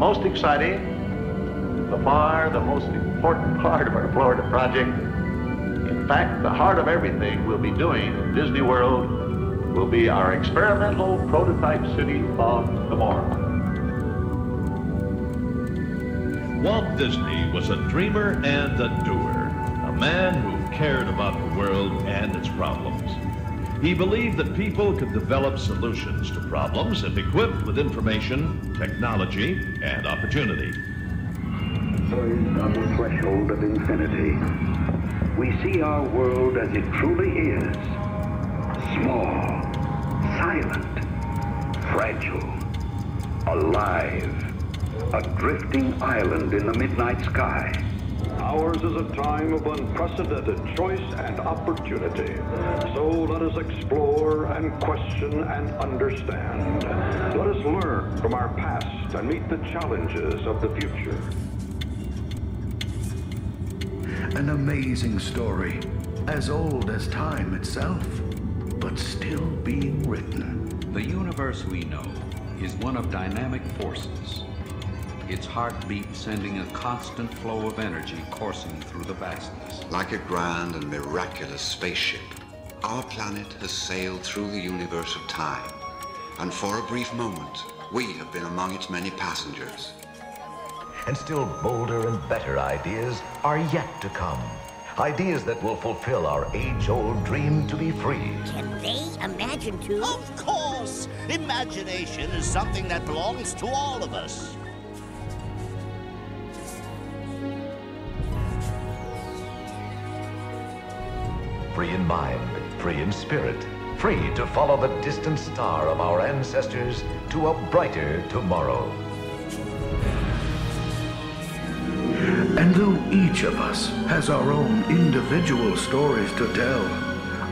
most exciting, the most important part of our Florida project, in fact, the heart of everything we'll be doing in Disney World, will be our experimental prototype city of tomorrow. Walt Disney was a dreamer and a doer, a man who cared about the world and its problems. He believed that people could develop solutions to problems if equipped with information, technology, and opportunity. Poised on the threshold of infinity, we see our world as it truly is. Small, silent, fragile, alive. A drifting island in the midnight sky. Ours is a time of unprecedented choice and opportunity. So let us explore and question and understand. Let us learn from our past and meet the challenges of the future. An amazing story, as old as time itself, but still being written. The universe we know is one of dynamic forces. Its heartbeat sending a constant flow of energy coursing through the vastness. Like a grand and miraculous spaceship, our planet has sailed through the universe of time, and for a brief moment, we have been among its many passengers. And still bolder and better ideas are yet to come. Ideas that will fulfill our age-old dream to be free. Can they imagine too? Of course! Imagination is something that belongs to all of us. Free in mind, free in spirit, free to follow the distant star of our ancestors to a brighter tomorrow. And though each of us has our own individual stories to tell,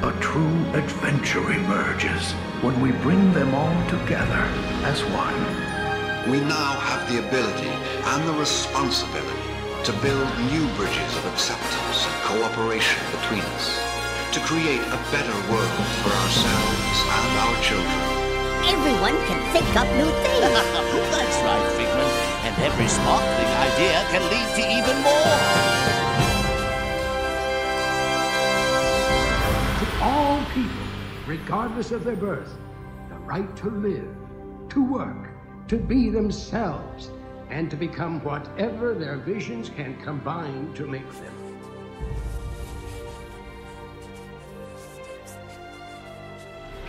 a true adventure emerges when we bring them all together as one. We now have the ability and the responsibility to build new bridges of acceptance and cooperation between us, to create a better world for ourselves and our children. Everyone can think up new things. That's right, Figment. And every sparkling idea can lead to even more. To all people, regardless of their birth, the right to live, to work, to be themselves, and to become whatever their visions can combine to make them.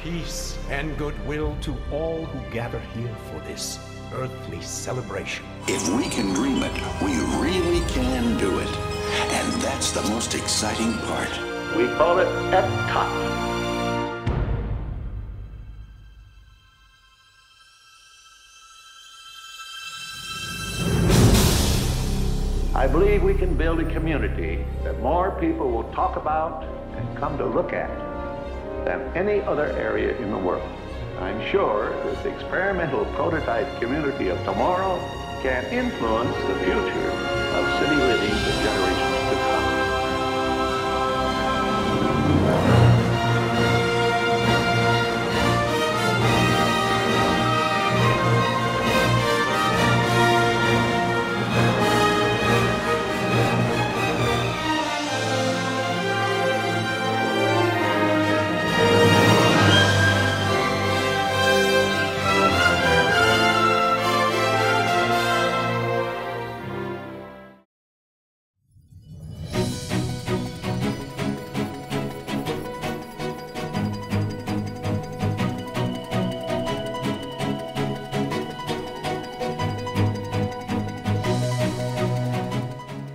Peace and goodwill to all who gather here for this earthly celebration. If we can dream it, we really can do it. And that's the most exciting part. We call it Epcot. I believe we can build a community that more people will talk about and come to look at than any other area in the world. I'm sure this experimental prototype community of tomorrow can influence the future of city living for generations to come.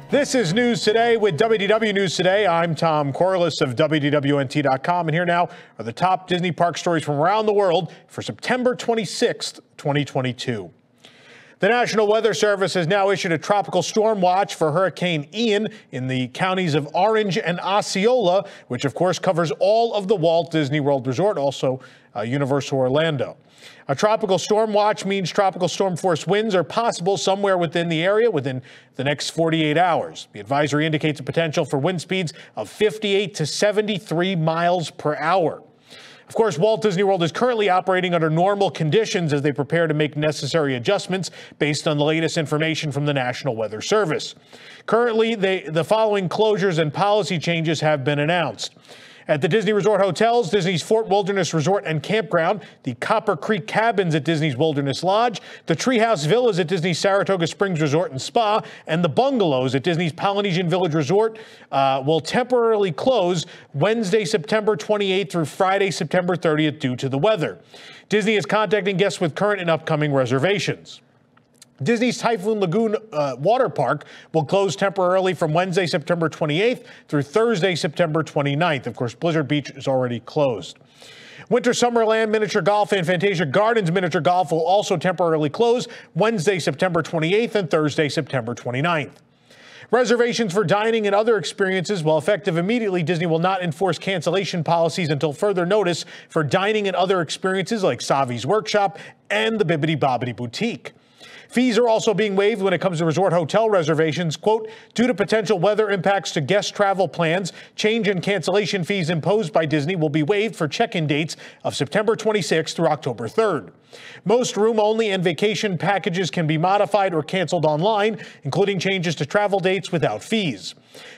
This is News Today with WDW News Today. I'm Tom Corliss of WDWNT.com, and here now are the top Disney park stories from around the world for September 26th, 2022. The National Weather Service has now issued a tropical storm watch for Hurricane Ian in the counties of Orange and Osceola, which of course covers all of the Walt Disney World Resort, also Universal Orlando. A tropical storm watch means tropical storm force winds are possible somewhere within the area within the next 48 hours. The advisory indicates a potential for wind speeds of 58 to 73 miles per hour. Of course, Walt Disney World is currently operating under normal conditions as they prepare to make necessary adjustments based on the latest information from the National Weather Service. Currently, the following closures and policy changes have been announced. At the Disney Resort Hotels, Disney's Fort Wilderness Resort and Campground, the Copper Creek Cabins at Disney's Wilderness Lodge, the Treehouse Villas at Disney's Saratoga Springs Resort and Spa, and the bungalows at Disney's Polynesian Village Resort will temporarily close Wednesday, September 28th through Friday, September 30th due to the weather. Disney is contacting guests with current and upcoming reservations. Disney's Typhoon Lagoon Water Park will close temporarily from Wednesday, September 28th through Thursday, September 29th. Of course, Blizzard Beach is already closed. Winter Summerland Miniature Golf and Fantasia Gardens Miniature Golf will also temporarily close Wednesday, September 28th and Thursday, September 29th. Reservations for dining and other experiences, while effective immediately, Disney will not enforce cancellation policies until further notice for dining and other experiences like Savi's Workshop and the Bibbidi Bobbidi Boutique. Fees are also being waived when it comes to resort hotel reservations, quote, due to potential weather impacts to guest travel plans. Change and cancellation fees imposed by Disney will be waived for check-in dates of September 26th through October 3rd. Most room-only and vacation packages can be modified or canceled online, including changes to travel dates without fees.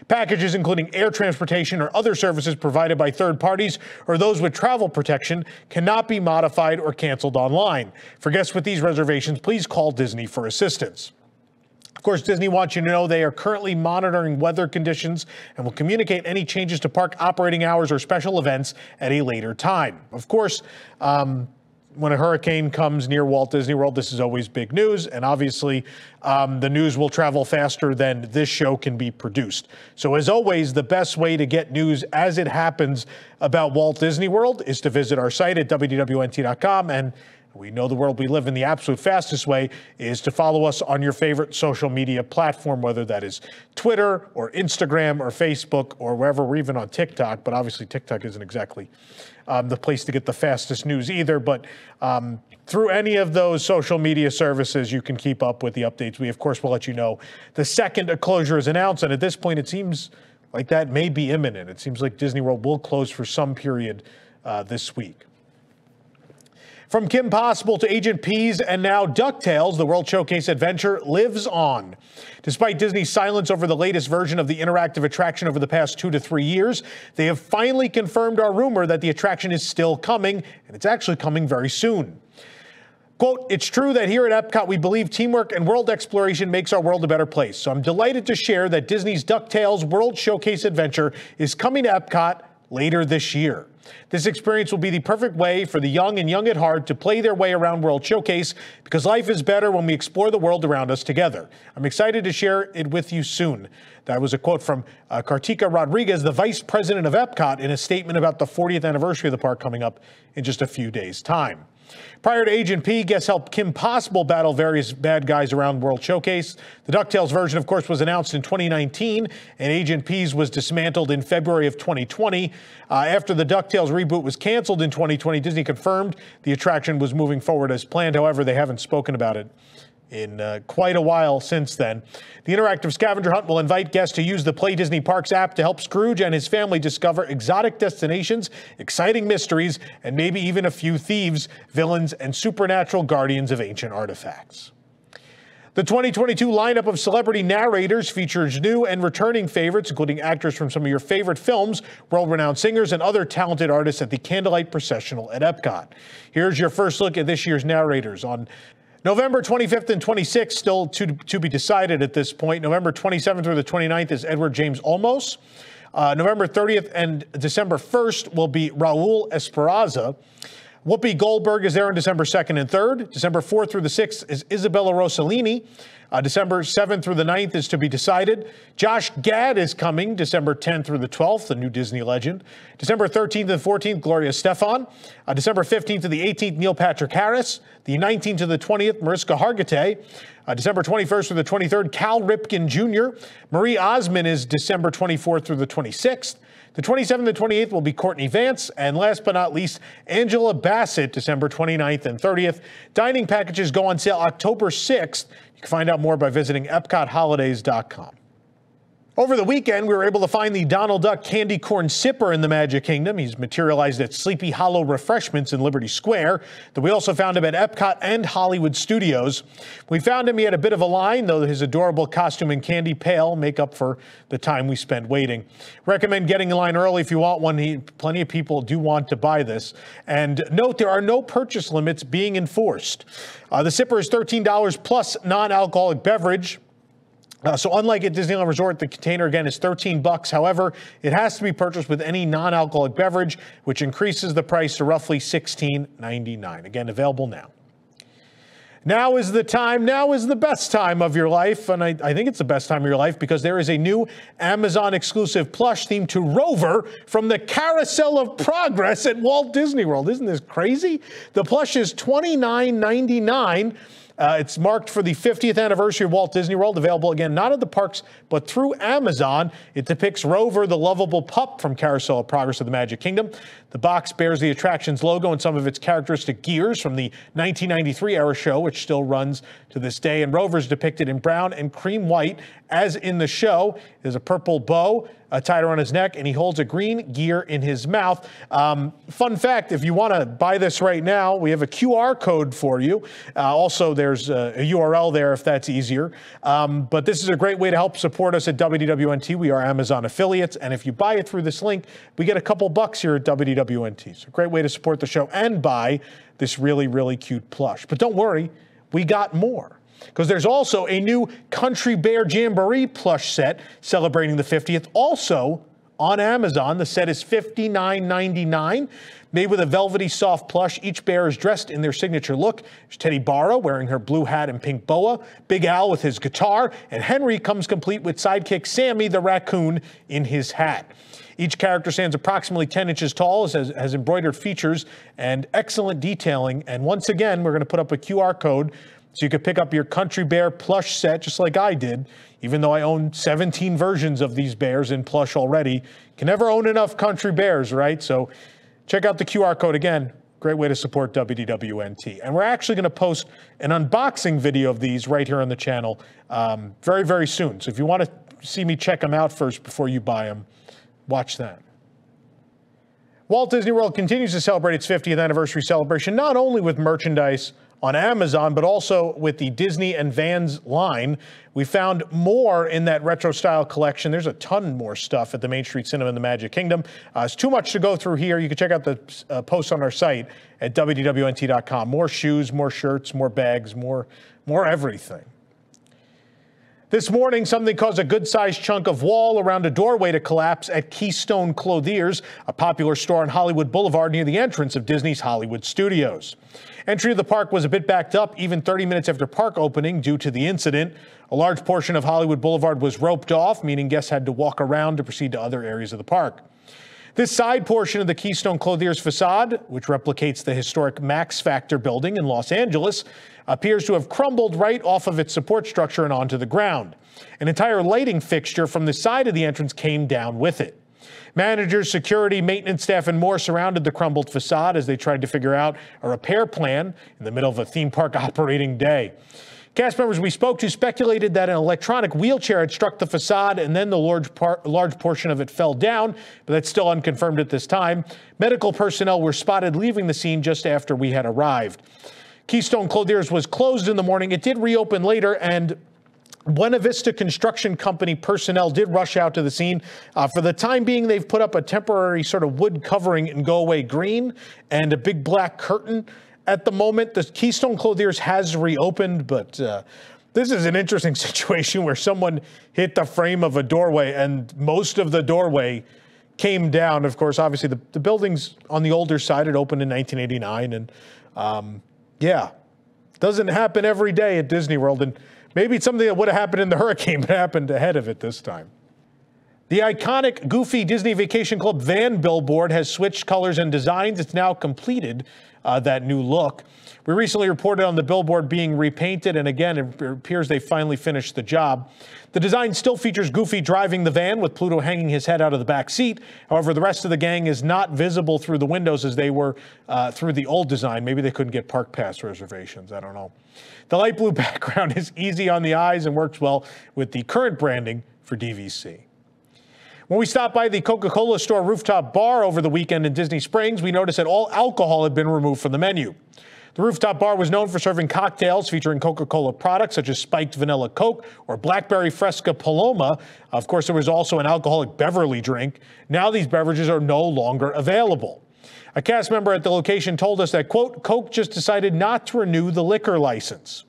Packages including air transportation or other services provided by third parties or those with travel protection cannot be modified or canceled online. For guests with these reservations, please call Disney for assistance. Of course, Disney wants you to know they are currently monitoring weather conditions and will communicate any changes to park operating hours or special events at a later time. Of course, when a hurricane comes near Walt Disney World, this is always big news, and obviously the news will travel faster than this show can be produced. So as always, the best way to get news as it happens about Walt Disney World is to visit our site at WDWNT.com, and we know the world we live in. The absolute fastest way is to follow us on your favorite social media platform, whether that is Twitter or Instagram or Facebook or wherever. We're even on TikTok, but obviously TikTok isn't exactly the place to get the fastest news either. But through any of those social media services, you can keep up with the updates. We, of course, will let you know the second a closure is announced. And at this point, it seems like that may be imminent. It seems like Disney World will close for some period this week. From Kim Possible to Agent P's and now DuckTales, the World Showcase adventure lives on. Despite Disney's silence over the latest version of the interactive attraction over the past 2 to 3 years, they have finally confirmed our rumor that the attraction is still coming, and it's actually coming very soon. Quote, it's true that here at Epcot, we believe teamwork and world exploration makes our world a better place. So I'm delighted to share that Disney's DuckTales World Showcase adventure is coming to Epcot later this year. This experience will be the perfect way for the young and young at heart to play their way around World Showcase because life is better when we explore the world around us together. I'm excited to share it with you soon. That was a quote from Kartika Rodriguez, the vice president of Epcot, in a statement about the 40th anniversary of the park coming up in just a few days' time. Prior to Agent P, guests helped Kim Possible battle various bad guys around World Showcase. The DuckTales version, of course, was announced in 2019, and Agent P's was dismantled in February of 2020. After the DuckTales reboot was canceled in 2020, Disney confirmed the attraction was moving forward as planned. However, they haven't spoken about it in quite a while since then. The interactive scavenger hunt will invite guests to use the Play Disney Parks app to help Scrooge and his family discover exotic destinations, exciting mysteries, and maybe even a few thieves, villains, and supernatural guardians of ancient artifacts. The 2022 lineup of celebrity narrators features new and returning favorites, including actors from some of your favorite films, world-renowned singers, and other talented artists at the Candlelight Processional at Epcot. Here's your first look at this year's narrators. On November 25th and 26th, still to be decided at this point. November 27th through the 29th is Edward James Olmos. November 30th and December 1st will be Raul Esparza. Whoopi Goldberg is there on December 2nd and 3rd. December 4th through the 6th is Isabella Rossellini. December 7th through the 9th is to be decided. Josh Gad is coming December 10th through the 12th, the new Disney legend. December 13th and 14th, Gloria Estefan. December 15th to the 18th, Neil Patrick Harris. The 19th to the 20th, Mariska Hargitay. December 21st through the 23rd, Cal Ripken Jr. Marie Osmond is December 24th through the 26th. The 27th and 28th will be Courtney Vance. And last but not least, Angela Bassett, December 29th and 30th. Dining packages go on sale October 6th. You can find out more by visiting EpcotHolidays.com. Over the weekend, we were able to find the Donald Duck candy corn sipper in the Magic Kingdom. He's materialized at Sleepy Hollow Refreshments in Liberty Square. We also found him at Epcot and Hollywood Studios. We found him, he had a bit of a line, though his adorable costume and candy pail make up for the time we spent waiting. Recommend getting in line early if you want one. Plenty of people do want to buy this. And note, there are no purchase limits being enforced. The sipper is $13 plus non-alcoholic beverage. So unlike at Disneyland Resort, the container, again, is $13. However, it has to be purchased with any non-alcoholic beverage, which increases the price to roughly $16.99. Again, available now. Now is the time, now is the best time of your life, and I think it's the best time of your life because there is a new Amazon-exclusive plush themed to Rover from the Carousel of Progress at Walt Disney World. Isn't this crazy? The plush is $29.99. It's marked for the 50th anniversary of Walt Disney World, available again, not at the parks, but through Amazon. It depicts Rover, the lovable pup from Carousel of Progress of the Magic Kingdom. The box bears the attraction's logo and some of its characteristic gears from the 1993 era show, which still runs to this day. And Rover's depicted in brown and cream white, as in the show. There's a purple bow tied around his neck, and he holds a green gear in his mouth. Fun fact, if you want to buy this right now, we have a QR code for you. Also, there's a URL there if that's easier. But this is a great way to help support us at WDWNT. We are Amazon affiliates, and if you buy it through this link, we get a couple bucks here at WDWNT. So a great way to support the show and buy this really, really cute plush. But don't worry, we got more. Because there's also a new Country Bear Jamboree plush set celebrating the 50th, also on Amazon. The set is $59.99, made with a velvety soft plush. Each bear is dressed in their signature look. There's Teddy Barra wearing her blue hat and pink boa, Big Al with his guitar, and Henry comes complete with sidekick Sammy the raccoon in his hat. Each character stands approximately 10 inches tall, has embroidered features and excellent detailing. And once again, we're going to put up a QR code so you could pick up your Country Bear plush set just like I did, even though I own 17 versions of these bears in plush already. Can never own enough Country Bears, right? So check out the QR code again. Great way to support WDWNT. And we're actually going to post an unboxing video of these right here on the channel very, very soon. So if you want to see me check them out first before you buy them, watch that. Walt Disney World continues to celebrate its 50th anniversary celebration, not only with merchandise on Amazon, but also with the Disney and Vans line. We found more in that retro style collection. There's a ton more stuff at the Main Street Cinema in the Magic Kingdom. It's too much to go through here. You can check out the posts on our site at WDWNT.com. More shoes, more shirts, more bags, more everything. This morning, something caused a good-sized chunk of wall around a doorway to collapse at Keystone Clothiers, a popular store on Hollywood Boulevard near the entrance of Disney's Hollywood Studios. Entry to the park was a bit backed up, even 30 minutes after park opening due to the incident. A large portion of Hollywood Boulevard was roped off, meaning guests had to walk around to proceed to other areas of the park. This side portion of the Keystone Clothiers facade, which replicates the historic Max Factor building in Los Angeles, appears to have crumbled right off of its support structure and onto the ground. An entire lighting fixture from the side of the entrance came down with it. Managers, security, maintenance staff, and more surrounded the crumbled facade as they tried to figure out a repair plan in the middle of a theme park operating day. Cast members we spoke to speculated that an electronic wheelchair had struck the facade and then the large portion of it fell down, but that's still unconfirmed at this time. Medical personnel were spotted leaving the scene just after we had arrived. Keystone Clothiers was closed in the morning. It did reopen later, and Buena Vista Construction Company personnel did rush out to the scene. For the time being, they've put up a temporary sort of wood covering in go-away green and a big black curtain. At the moment, the Keystone Clothiers has reopened, but this is an interesting situation where someone hit the frame of a doorway and most of the doorway came down. Of course, obviously, the building's on the older side. It opened in 1989, and yeah, doesn't happen every day at Disney World, and maybe it's something that would have happened in the hurricane, but happened ahead of it this time. The iconic, goofy Disney Vacation Club van billboard has switched colors and designs. It's now completed that new look. We recently reported on the billboard being repainted, and again, it appears they finally finished the job. The design still features Goofy driving the van with Pluto hanging his head out of the back seat. However, the rest of the gang is not visible through the windows as they were through the old design. Maybe they couldn't get park pass reservations. I don't know. The light blue background is easy on the eyes and works well with the current branding for DVC. When we stopped by the Coca-Cola store Rooftop bar over the weekend in Disney Springs, we noticed that all alcohol had been removed from the menu. The Rooftop bar was known for serving cocktails featuring Coca-Cola products such as spiked vanilla Coke or blackberry fresca Paloma. Of course, there was also an alcoholic Beverly drink. Now these beverages are no longer available. A cast member at the location told us that, quote, Coke just decided not to renew the liquor license.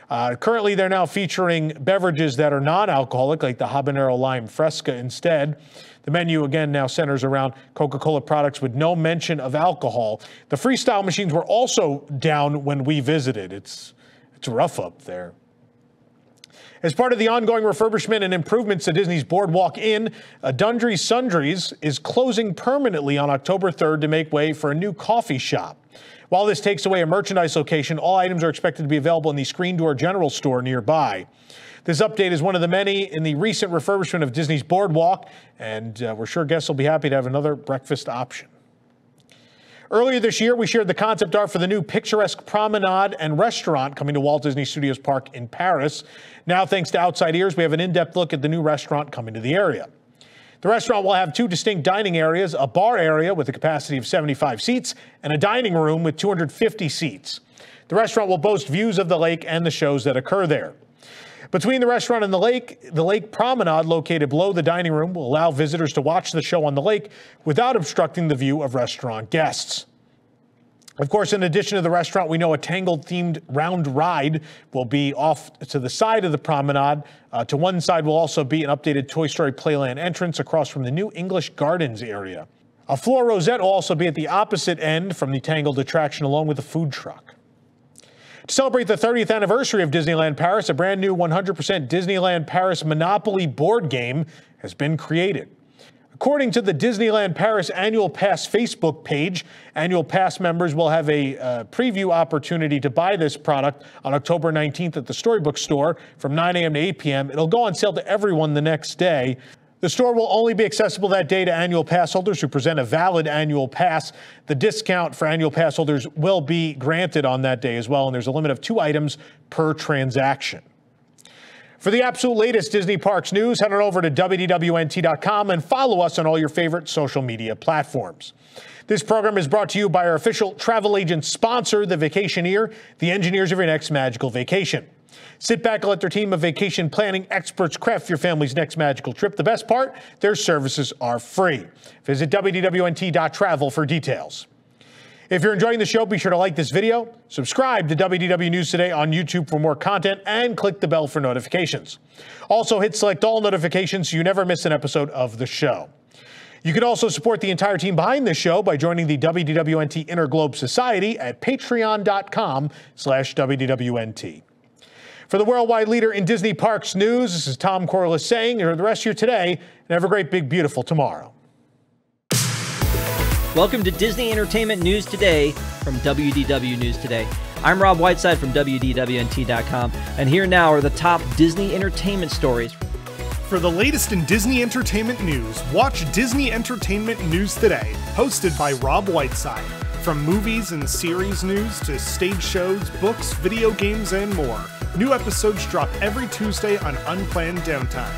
Currently, they're now featuring beverages that are non-alcoholic, like the habanero lime fresca instead. The menu, again, now centers around Coca-Cola products with no mention of alcohol. The freestyle machines were also down when we visited. It's rough up there. As part of the ongoing refurbishment and improvements to Disney's Boardwalk Inn, Dundry Sundries is closing permanently on October 3rd to make way for a new coffee shop. While this takes away a merchandise location, all items are expected to be available in the Screen Door General Store nearby. This update is one of the many in the recent refurbishment of Disney's Boardwalk, and we're sure guests will be happy to have another breakfast option. Earlier this year, we shared the concept art for the new picturesque promenade and restaurant coming to Walt Disney Studios Park in Paris. Now, thanks to Outside Ears, we have an in-depth look at the new restaurant coming to the area. The restaurant will have two distinct dining areas, a bar area with a capacity of 75 seats and a dining room with 250 seats. The restaurant will boast views of the lake and the shows that occur there. Between the restaurant and the lake promenade located below the dining room will allow visitors to watch the show on the lake without obstructing the view of restaurant guests. Of course, in addition to the restaurant, we know a Tangled-themed round ride will be off to the side of the promenade. To one side will also be an updated Toy Story Playland entrance across from the new English Gardens area. A floor rosette will also be at the opposite end from the Tangled attraction, along with a food truck. To celebrate the 30th anniversary of Disneyland Paris, a brand new 100% Disneyland Paris Monopoly board game has been created. According to the Disneyland Paris Annual Pass Facebook page, Annual Pass members will have a preview opportunity to buy this product on October 19th at the Storybook store from 9 a.m. to 8 p.m. It'll go on sale to everyone the next day. The store will only be accessible that day to Annual Pass holders who present a valid Annual Pass. The discount for Annual Pass holders will be granted on that day as well, and there's a limit of 2 items per transaction. For the absolute latest Disney Parks news, head on over to WDWNT.com and follow us on all your favorite social media platforms. This program is brought to you by our official travel agent sponsor, The Vacationeer, the engineers of your next magical vacation. Sit back and let their team of vacation planning experts craft your family's next magical trip. The best part, their services are free. Visit WDWNT.travel for details. If you're enjoying the show, be sure to like this video, subscribe to WDW News Today on YouTube for more content, and click the bell for notifications. Also, hit select all notifications so you never miss an episode of the show. You can also support the entire team behind this show by joining the WDWNT Interglobe Society at patreon.com/WDWNT. For the worldwide leader in Disney Parks news, this is Tom Corliss saying, enjoy the rest of your today and have a great, big, beautiful tomorrow. Welcome to Disney Entertainment News Today from WDW News Today. I'm Rob Whiteside from WDWNT.com, and here now are the top Disney entertainment stories. For the latest in Disney entertainment news, watch Disney Entertainment News Today, hosted by Rob Whiteside. From movies and series news to stage shows, books, video games, and more. New episodes drop every Tuesday on Unplanned Downtime.